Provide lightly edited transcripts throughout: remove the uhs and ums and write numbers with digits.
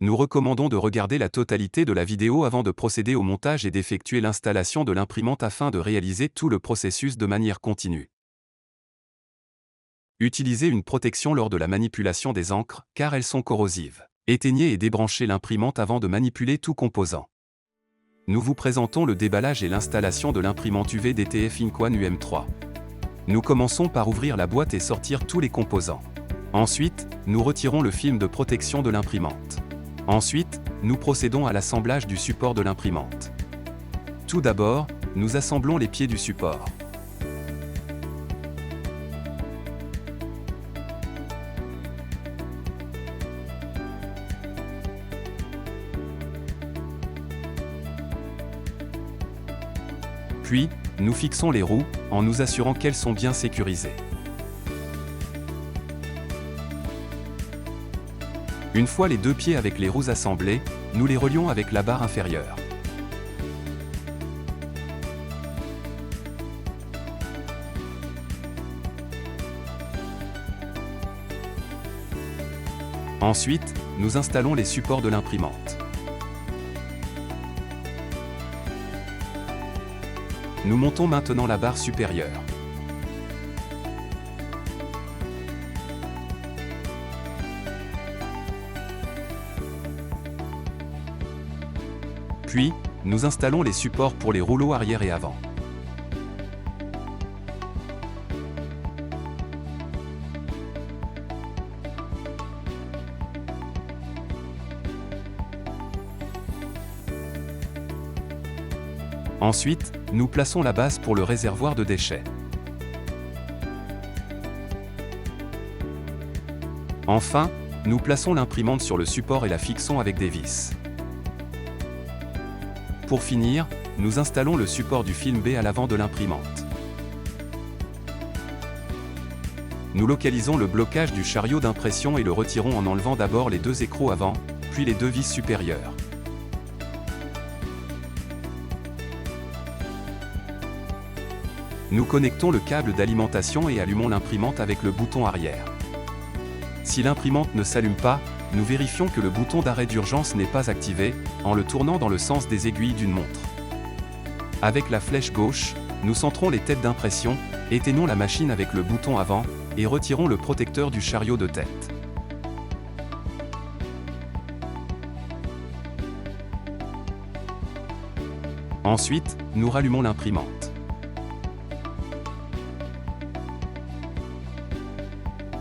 Nous recommandons de regarder la totalité de la vidéo avant de procéder au montage et d'effectuer l'installation de l'imprimante afin de réaliser tout le processus de manière continue. Utilisez une protection lors de la manipulation des encres, car elles sont corrosives. Éteignez et débranchez l'imprimante avant de manipuler tout composant. Nous vous présentons le déballage et l'installation de l'imprimante UV DTF Ink One UM3. Nous commençons par ouvrir la boîte et sortir tous les composants. Ensuite, nous retirons le film de protection de l'imprimante. Ensuite, nous procédons à l'assemblage du support de l'imprimante. Tout d'abord, nous assemblons les pieds du support. Puis, nous fixons les roues, en nous assurant qu'elles sont bien sécurisées. Une fois les deux pieds avec les roues assemblés, nous les relions avec la barre inférieure. Ensuite, nous installons les supports de l'imprimante. Nous montons maintenant la barre supérieure. Puis, nous installons les supports pour les rouleaux arrière et avant. Ensuite, nous plaçons la base pour le réservoir de déchets. Enfin, nous plaçons l'imprimante sur le support et la fixons avec des vis. Pour finir, nous installons le support du film B à l'avant de l'imprimante. Nous localisons le blocage du chariot d'impression et le retirons en enlevant d'abord les deux écrous avant, puis les deux vis supérieures. Nous connectons le câble d'alimentation et allumons l'imprimante avec le bouton arrière. Si l'imprimante ne s'allume pas, nous vérifions que le bouton d'arrêt d'urgence n'est pas activé, en le tournant dans le sens des aiguilles d'une montre. Avec la flèche gauche, nous centrons les têtes d'impression, éteignons la machine avec le bouton avant, et retirons le protecteur du chariot de tête. Ensuite, nous rallumons l'imprimante.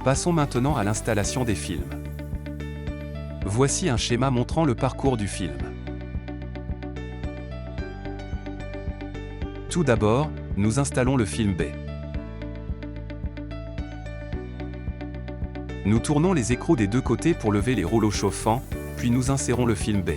Passons maintenant à l'installation des films. Voici un schéma montrant le parcours du film. Tout d'abord, nous installons le film B. Nous tournons les écrous des deux côtés pour lever les rouleaux chauffants, puis nous insérons le film B.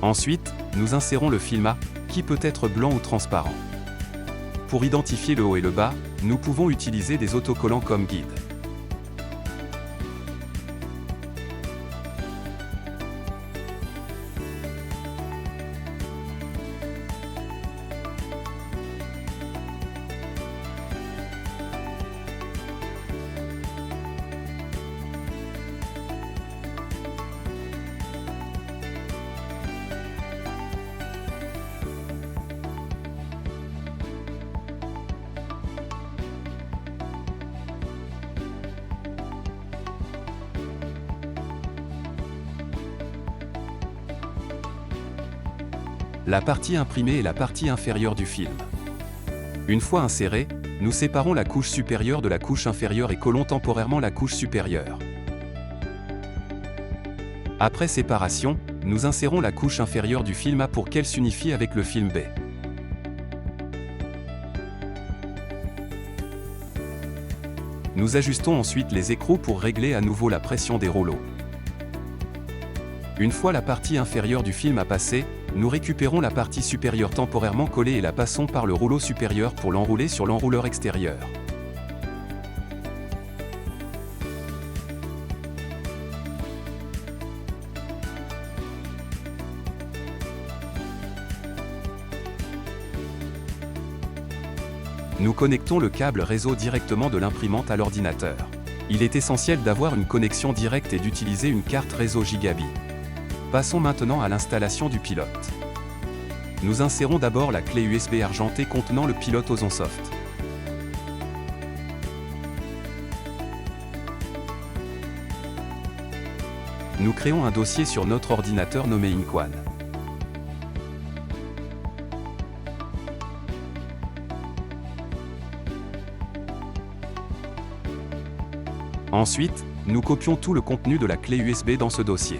Ensuite, nous insérons le film A, qui peut être blanc ou transparent. Pour identifier le haut et le bas, nous pouvons utiliser des autocollants comme guide. La partie imprimée est la partie inférieure du film. Une fois insérée, nous séparons la couche supérieure de la couche inférieure et collons temporairement la couche supérieure. Après séparation, nous insérons la couche inférieure du film A pour qu'elle s'unifie avec le film B. Nous ajustons ensuite les écrous pour régler à nouveau la pression des rouleaux. Une fois la partie inférieure du film A passée, nous récupérons la partie supérieure temporairement collée et la passons par le rouleau supérieur pour l'enrouler sur l'enrouleur extérieur. Nous connectons le câble réseau directement de l'imprimante à l'ordinateur. Il est essentiel d'avoir une connexion directe et d'utiliser une carte réseau Gigabit. Passons maintenant à l'installation du pilote. Nous insérons d'abord la clé USB argentée contenant le pilote OzonSoft. Nous créons un dossier sur notre ordinateur nommé Inkwon. Ensuite, nous copions tout le contenu de la clé USB dans ce dossier.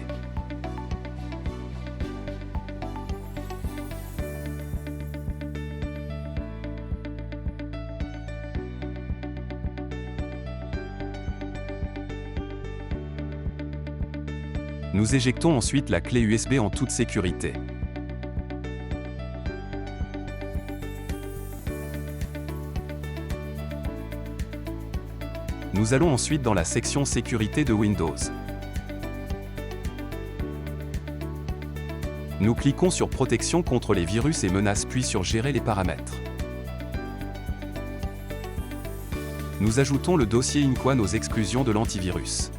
Nous éjectons ensuite la clé USB en toute sécurité. Nous allons ensuite dans la section Sécurité de Windows. Nous cliquons sur Protection contre les virus et menaces puis sur Gérer les paramètres. Nous ajoutons le dossier Inkwon aux exclusions de l'antivirus.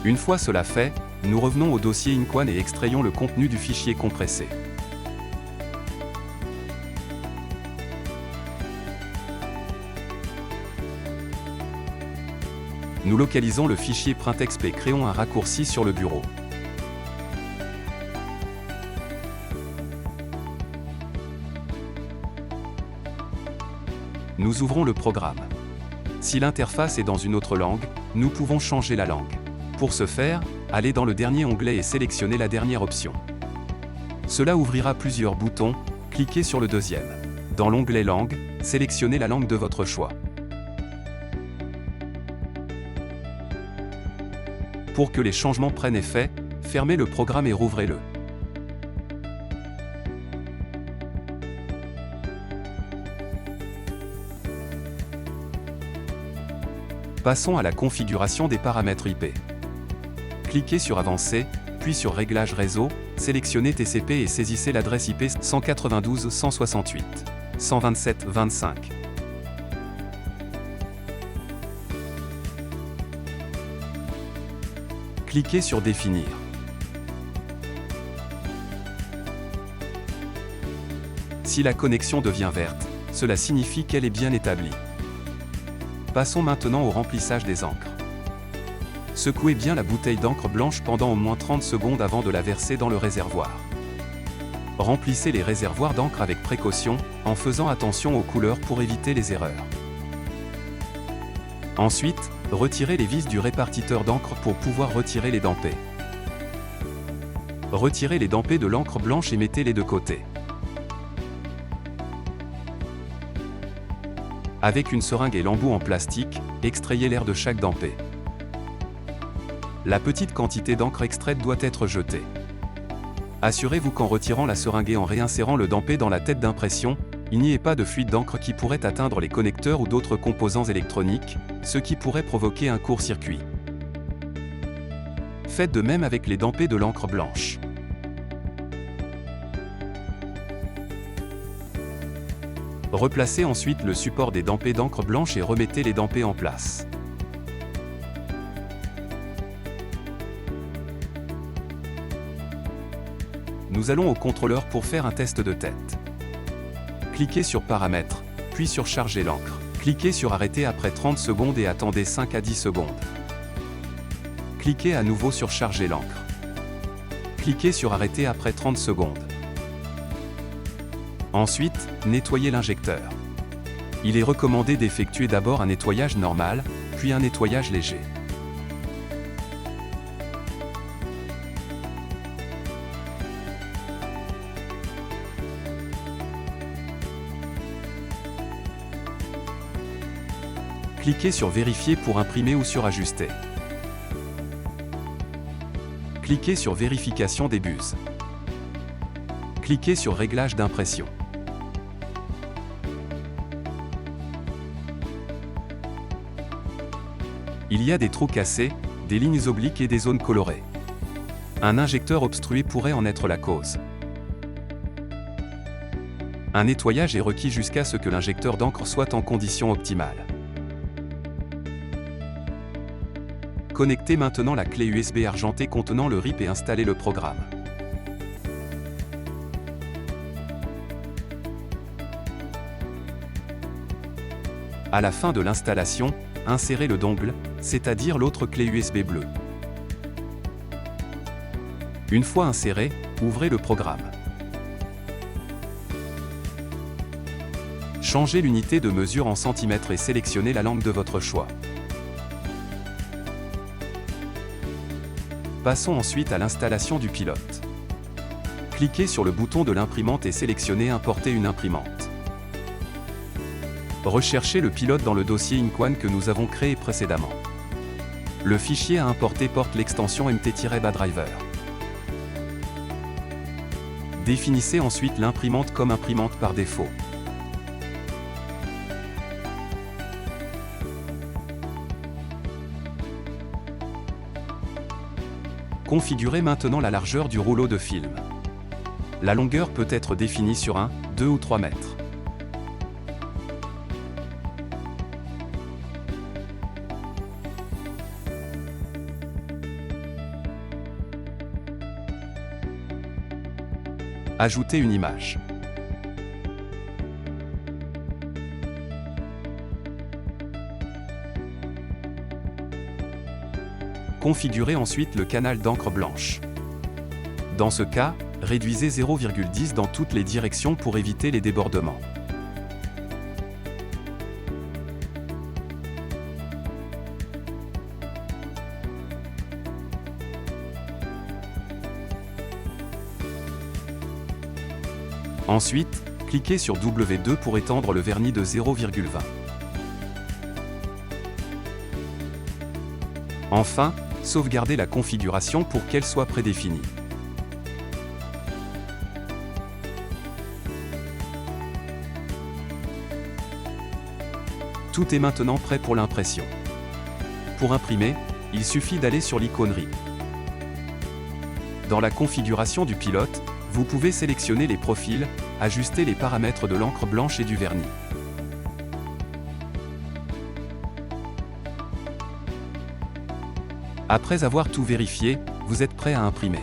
Une fois cela fait, nous revenons au dossier Inkwon et extrayons le contenu du fichier compressé. Nous localisons le fichier printexp et créons un raccourci sur le bureau. Nous ouvrons le programme. Si l'interface est dans une autre langue, nous pouvons changer la langue. Pour ce faire, allez dans le dernier onglet et sélectionnez la dernière option. Cela ouvrira plusieurs boutons, cliquez sur le deuxième. Dans l'onglet Langue, sélectionnez la langue de votre choix. Pour que les changements prennent effet, fermez le programme et rouvrez-le. Passons à la configuration des paramètres IP. Cliquez sur Avancer, puis sur Réglages réseau, sélectionnez TCP et saisissez l'adresse IP 192.168.127.25. Cliquez sur Définir. Si la connexion devient verte, cela signifie qu'elle est bien établie. Passons maintenant au remplissage des encres. Secouez bien la bouteille d'encre blanche pendant au moins 30 secondes avant de la verser dans le réservoir. Remplissez les réservoirs d'encre avec précaution, en faisant attention aux couleurs pour éviter les erreurs. Ensuite, retirez les vis du répartiteur d'encre pour pouvoir retirer les dampés. Retirez les dampés de l'encre blanche et mettez-les de côté. Avec une seringue et l'embout en plastique, extrayez l'air de chaque dampé. La petite quantité d'encre extraite doit être jetée. Assurez-vous qu'en retirant la seringue et en réinsérant le dampé dans la tête d'impression, il n'y ait pas de fuite d'encre qui pourrait atteindre les connecteurs ou d'autres composants électroniques, ce qui pourrait provoquer un court-circuit. Faites de même avec les dampés de l'encre blanche. Replacez ensuite le support des dampés d'encre blanche et remettez les dampés en place. Nous allons au contrôleur pour faire un test de tête. Cliquez sur Paramètres, puis sur Charger l'encre. Cliquez sur Arrêter après 30 secondes et attendez 5 à 10 secondes. Cliquez à nouveau sur Charger l'encre. Cliquez sur Arrêter après 30 secondes. Ensuite, nettoyez l'injecteur. Il est recommandé d'effectuer d'abord un nettoyage normal, puis un nettoyage léger. Cliquez sur Vérifier pour imprimer ou surajuster. Cliquez sur Vérification des buses. Cliquez sur Réglage d'impression. Il y a des trous cassés, des lignes obliques et des zones colorées. Un injecteur obstrué pourrait en être la cause. Un nettoyage est requis jusqu'à ce que l'injecteur d'encre soit en condition optimale. Connectez maintenant la clé USB argentée contenant le RIP et installez le programme. À la fin de l'installation, insérez le dongle, c'est-à-dire l'autre clé USB bleue. Une fois inséré, ouvrez le programme. Changez l'unité de mesure en centimètres et sélectionnez la langue de votre choix. Passons ensuite à l'installation du pilote. Cliquez sur le bouton de l'imprimante et sélectionnez Importer une imprimante. Recherchez le pilote dans le dossier Ink1 que nous avons créé précédemment. Le fichier à importer porte l'extension mt-badriver. Définissez ensuite l'imprimante comme imprimante par défaut. Configurez maintenant la largeur du rouleau de film. La longueur peut être définie sur 1, 2 ou 3 mètres. Ajoutez une image. Configurez ensuite le canal d'encre blanche. Dans ce cas, réduisez 0,10 dans toutes les directions pour éviter les débordements. Ensuite, cliquez sur W2 pour étendre le vernis de 0,20. Enfin, sauvegardez la configuration pour qu'elle soit prédéfinie. Tout est maintenant prêt pour l'impression. Pour imprimer, il suffit d'aller sur l'icône RIP. Dans la configuration du pilote, vous pouvez sélectionner les profils, ajuster les paramètres de l'encre blanche et du vernis. Après avoir tout vérifié, vous êtes prêt à imprimer.